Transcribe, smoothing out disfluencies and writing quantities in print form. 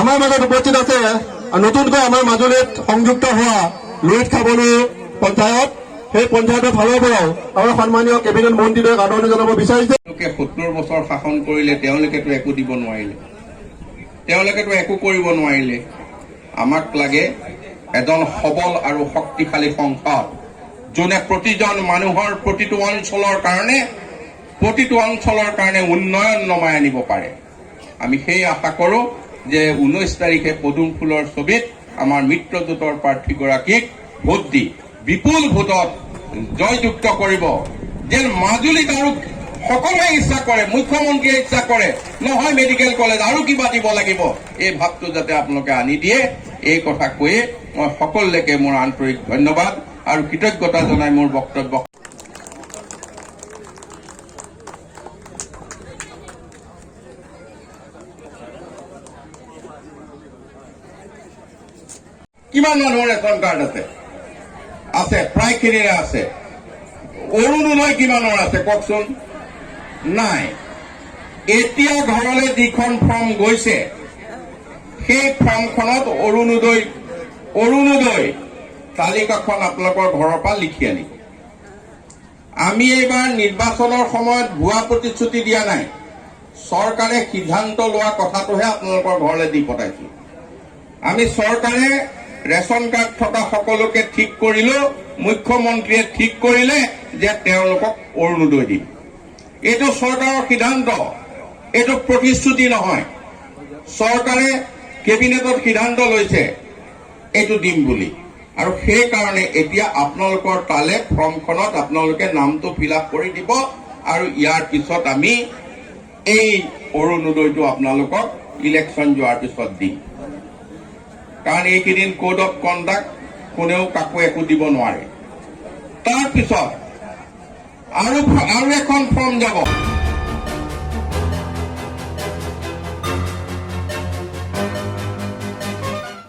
আমাৰ মাজত উপস্থিত আছে নতুনকৈ আমাৰ মাজুলীত সংযুক্ত হোৱা লুইত খাবলো পঞ্চায়ত। সেই পঞ্চায়তৰ ফালৰ পৰাও আমাৰ সন্মানীয় কেবিনেট মন্ত্ৰীদ্বয়ক আদৰণি জনাব বিচাৰিছে। 70 বছৰ শাসন কৰিলে, তেওঁলোকেতো একো দিব নোৱাৰিলে, তেওঁলোকেতো একো কৰিব নোৱাৰিলে। আমাক লাগে এজন সবল আৰু শক্তিশালী সংসদ, যোনে প্ৰতিজন মানুহৰ প্ৰতিটো অঞ্চলৰ কাৰণে উন্নয়ন নমাই আনিব পাৰে। আমি সেই আশা কৰো যে 19 তাৰিখে পদুম ফুলৰ ছবিত আমাৰ মিত্ৰজোঁটৰ প্ৰাৰ্থীগৰাকীক ভোট দি বিপুল ভোটত জয়যুক্ত কৰিব। যে মাজুলীত আৰু সকলোৱে ইচ্ছা কৰে, মুখ্যমন্ত্ৰীয়ে ইচ্ছা কৰে, নহয় মেডিকেল কলেজ আৰু কিবা দিব লাগিব, এই ভাৱটো যাতে আপোনালোকে আনি দিয়ে, এই কথা কৈয়ে মই সকলোকে মোৰ আন্তৰিক ধন্যবাদ আৰু কৃতজ্ঞতা জনাই মোৰ বক্তব্য কিমান মানুহৰ ৰেচন কাৰ্ড আছে প্ৰায়খিনিৰে আছে। অৰুণোদয় কিমানৰ আছে কওকচোন? নাই। এতিয়া ঘৰলৈ যিখন ফৰ্ম গৈছে, সেই ফৰ্মখনত অৰুণোদয় তালিকাখন আপোনালোকৰ ঘৰৰ পৰা লিখি আনিব। আমি এইবাৰ নিৰ্বাচনৰ সময়ত ভুৱা প্ৰতিশ্ৰুতি দিয়া নাই, চৰকাৰে সিদ্ধান্ত লোৱা কথাটোহে আপোনালোকৰ ঘৰলৈ দি পঠাইছো। আমি চৰকাৰে ৰেচন কাৰ্ড থকা সকলোকে ঠিক কৰিলো, মুখ্যমন্ত্ৰীয়ে ঠিক কৰিলে যে তেওঁলোকক অৰুণোদয় দিম। এইটো চৰকাৰৰ সিদ্ধান্ত, এইটো প্ৰতিশ্ৰুতি নহয়। চৰকাৰে কেবিনেটত সিদ্ধান্ত লৈছে এইটো দিম বুলি, আৰু সেইকাৰণে এতিয়া আপোনালোকৰ তালে ফৰ্মখনত আপোনালোকে নামটো ফিল আপ কৰি দিব, আৰু ইয়াৰ পিছত আমি এই অৰুণোদয়টো আপোনালোকক ইলেকশ্যন যোৱাৰ পিছত দিম। কাৰণ এইকেইদিন কোড অফ কণ্ডাক্ট কোনেও কাকো একো দিব নোৱাৰে। তাৰপিছত আৰু এখন ফৰ্ম যাব।